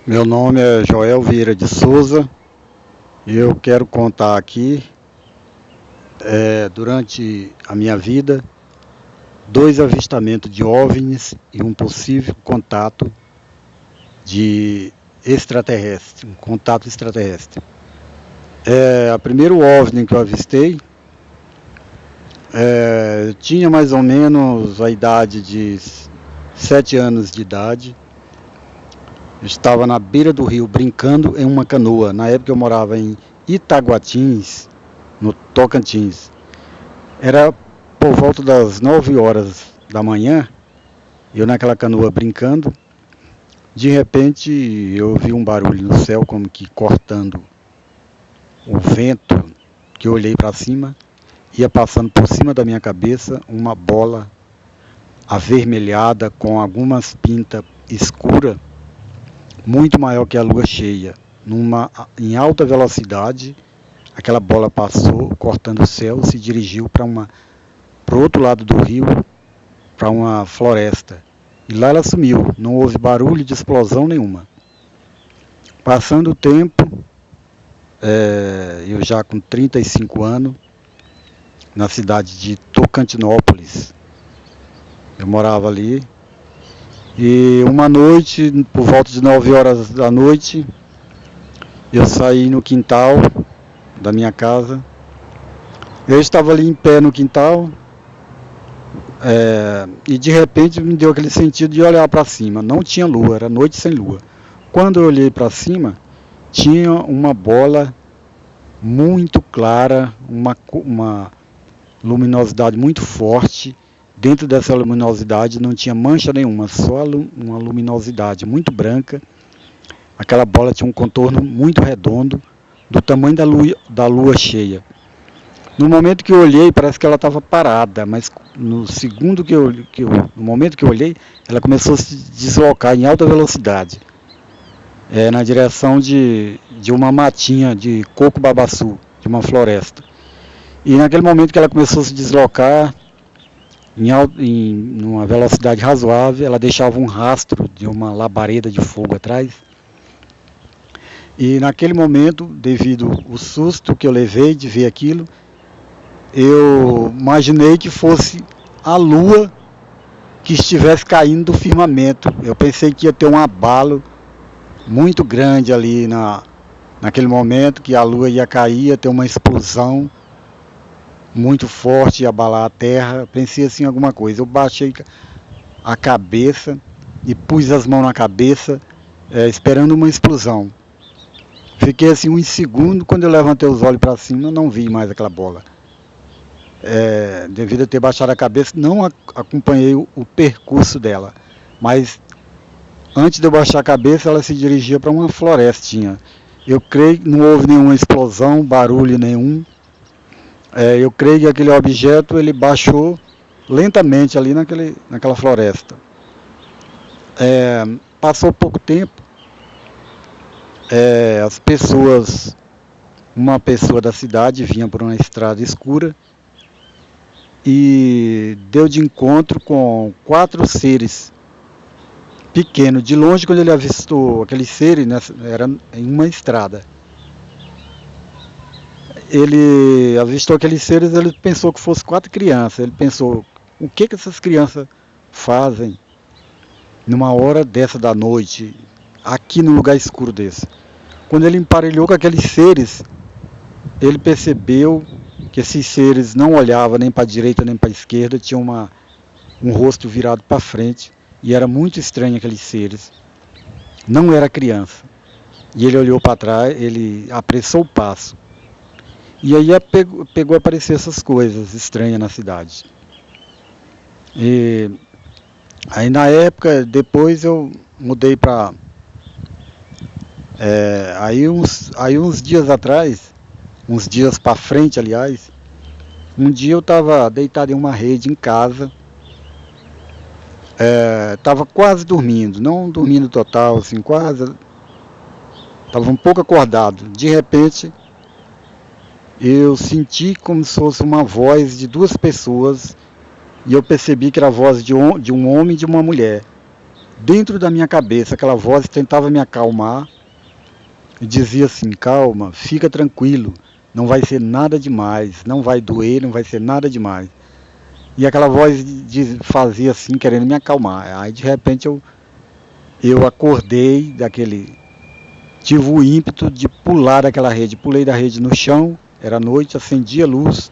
Meu nome é Joel Vieira de Souza e eu quero contar aqui, durante a minha vida, dois avistamentos de OVNIs e um possível contato de extraterrestre, um contato extraterrestre. A primeiro OVNI que eu avistei, tinha mais ou menos a idade de 7 anos de idade. Eu estava na beira do rio brincando em uma canoa. Na época eu morava em Itaguatins, no Tocantins. Era por volta das 9 horas da manhã, eu naquela canoa brincando. De repente eu ouvi um barulho no céu, como que cortando o vento, que eu olhei para cima, ia passando por cima da minha cabeça uma bola avermelhada com algumas pintas escuras, muito maior que a lua cheia. Em alta velocidade, aquela bola passou, cortando o céu, se dirigiu para o outro lado do rio, para uma floresta. E lá ela sumiu, não houve barulho de explosão nenhuma. Passando o tempo, eu já com 35 anos, na cidade de Tocantinópolis, eu morava ali, e uma noite, por volta de 9 horas da noite, eu saí no quintal da minha casa. Eu estava ali em pé no quintal, e de repente me deu aquele sentido de olhar para cima. Não tinha lua, era noite sem lua. Quando eu olhei para cima, tinha uma bola muito clara, uma luminosidade muito forte. Dentro dessa luminosidade não tinha mancha nenhuma, só uma luminosidade muito branca. Aquela bola tinha um contorno muito redondo, do tamanho da lua cheia. No momento que eu olhei, parece que ela estava parada, mas no momento que eu olhei, ela começou a se deslocar em alta velocidade, na direção de uma matinha de coco babaçu, de uma floresta. E naquele momento que ela começou a se deslocar em uma velocidade razoável, ela deixava um rastro de uma labareda de fogo atrás. E naquele momento, devido ao susto que eu levei de ver aquilo, eu imaginei que fosse a lua que estivesse caindo do firmamento. Eu pensei que ia ter um abalo muito grande ali naquele momento, que a lua ia cair, ia ter uma explosão muito forte, ia abalar a terra. Eu pensei assim alguma coisa. Eu baixei a cabeça e pus as mãos na cabeça, esperando uma explosão. Fiquei assim um segundo, quando eu levantei os olhos para cima, eu não vi mais aquela bola. Devido a ter baixado a cabeça, não acompanhei o percurso dela, mas antes de eu baixar a cabeça, ela se dirigia para uma florestinha. Eu creio que não houve nenhuma explosão, barulho nenhum. Eu creio que aquele objeto ele baixou lentamente ali naquela floresta. Passou pouco tempo, as pessoas, uma pessoa da cidade vinha por uma estrada escura e deu de encontro com 4 seres pequenos. De longe, quando ele avistou aqueles seres, né, era em uma estrada. Ele avistou aqueles seres, ele pensou que fosse 4 crianças. Ele pensou, o que essas crianças fazem numa hora dessa da noite, aqui num lugar escuro desse? Quando ele emparelhou com aqueles seres, ele percebeu que esses seres não olhavam nem para a direita nem para a esquerda, tinham um rosto virado para frente, e era muito estranho aqueles seres. Não era criança. E ele olhou para trás, ele apressou o passo. E aí pegou a aparecer essas coisas estranhas na cidade. E aí na época, depois eu mudei para... aí uns dias atrás, uns dias para frente, aliás, um dia eu estava deitado em uma rede em casa, estava quase dormindo, não dormindo total, assim, quase, estava um pouco acordado. De repente, eu senti como se fosse uma voz de 2 pessoas, e eu percebi que era a voz de um homem e de uma mulher. dentro da minha cabeça, aquela voz tentava me acalmar e dizia assim: calma, fica tranquilo, não vai ser nada demais, não vai doer, não vai ser nada demais. E aquela voz fazia assim, querendo me acalmar. Aí de repente eu acordei daquele. Tive o ímpeto de pular daquela rede. Pulei da rede no chão, era noite, acendi a luz.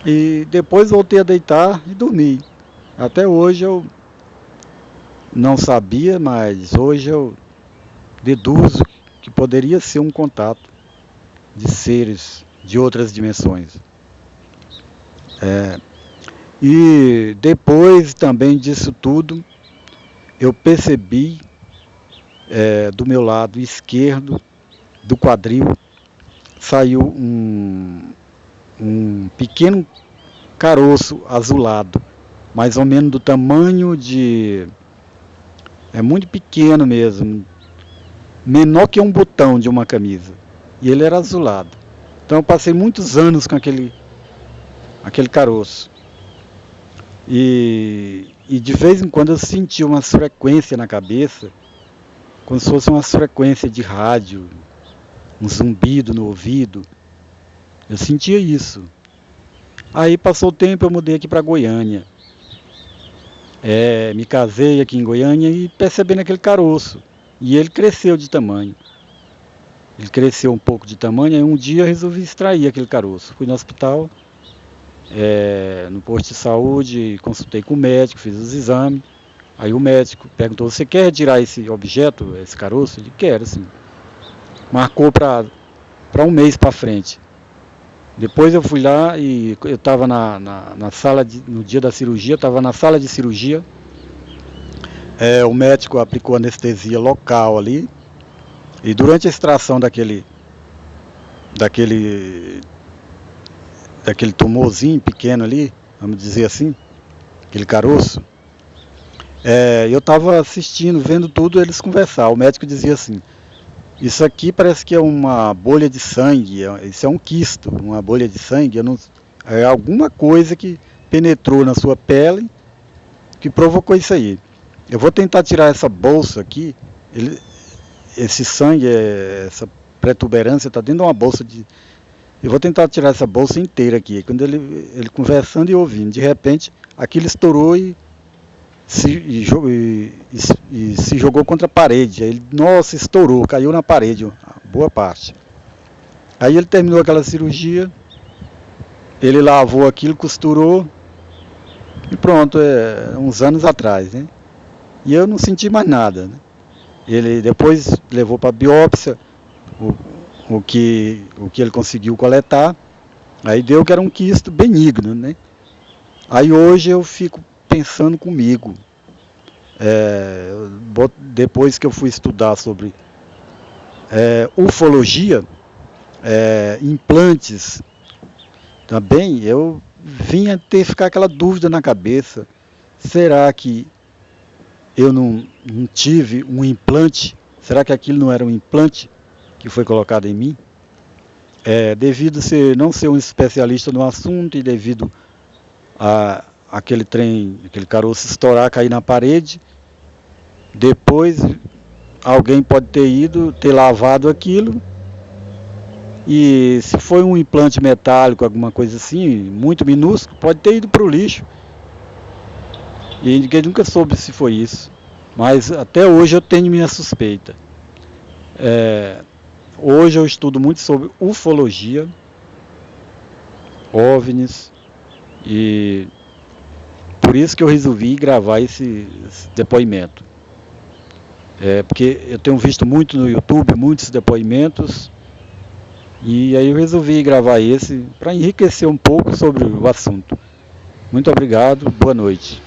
E depois voltei a deitar e dormi. Até hoje eu não sabia, mas hoje eu deduzo que poderia ser um contato de seres de outras dimensões. E depois também disso tudo, eu percebi do meu lado esquerdo do quadril saiu um pequeno caroço azulado, mais ou menos do tamanho de... é muito pequeno mesmo, menor que um botão de uma camisa, e ele era azulado. Então eu passei muitos anos com aquele caroço. E de vez em quando eu sentia uma frequência na cabeça, como se fosse uma frequência de rádio, um zumbido no ouvido. Eu sentia isso. Aí passou o tempo, eu mudei aqui para Goiânia. Me casei aqui em Goiânia e percebendo aquele caroço. E ele cresceu de tamanho. Ele cresceu um pouco de tamanho, aí um dia eu resolvi extrair aquele caroço. Fui no hospital, no posto de saúde, consultei com o médico, fiz os exames. Aí o médico perguntou: você quer retirar esse objeto, esse caroço? Ele quer, sim. Marcou para um mês para frente. Depois eu fui lá e eu estava na sala, no dia da cirurgia, estava na sala de cirurgia. O médico aplicou anestesia local ali. E durante a extração daquele tumorzinho pequeno ali, vamos dizer assim, aquele caroço, eu estava assistindo, vendo tudo eles conversar. O médico dizia assim: isso aqui parece que é uma bolha de sangue, isso é um quisto, uma bolha de sangue, é alguma coisa que penetrou na sua pele que provocou isso aí. Eu vou tentar tirar essa bolsa aqui, esse sangue, essa protuberância está dentro de uma bolsa de... Eu vou tentar tirar essa bolsa inteira aqui. Quando ele conversando e ouvindo, de repente aquilo estourou e se jogou contra a parede. Aí ele, nossa, estourou, caiu na parede, boa parte. Aí ele terminou aquela cirurgia, ele lavou aquilo, costurou e pronto, uns anos atrás, né? E eu não senti mais nada, né? Ele depois levou para biópsia o que ele conseguiu coletar, aí deu que era um quisto benigno, né? Aí hoje eu fico pensando comigo, depois que eu fui estudar sobre ufologia, implantes, também eu vinha ficar aquela dúvida na cabeça: será que eu não tive um implante? Será que aquilo não era um implante que foi colocado em mim? Devido não ser um especialista no assunto e devido a aquele caroço estourar, cair na parede, depois alguém pode ter lavado aquilo, e se foi um implante metálico, alguma coisa assim, muito minúsculo, pode ter ido para o lixo. E ninguém nunca soube se foi isso. Mas até hoje eu tenho minha suspeita. Hoje eu estudo muito sobre ufologia, OVNIs, e por isso que eu resolvi gravar esse depoimento. Porque eu tenho visto muito no YouTube, muitos depoimentos, e aí eu resolvi gravar esse para enriquecer um pouco sobre o assunto. Muito obrigado, boa noite.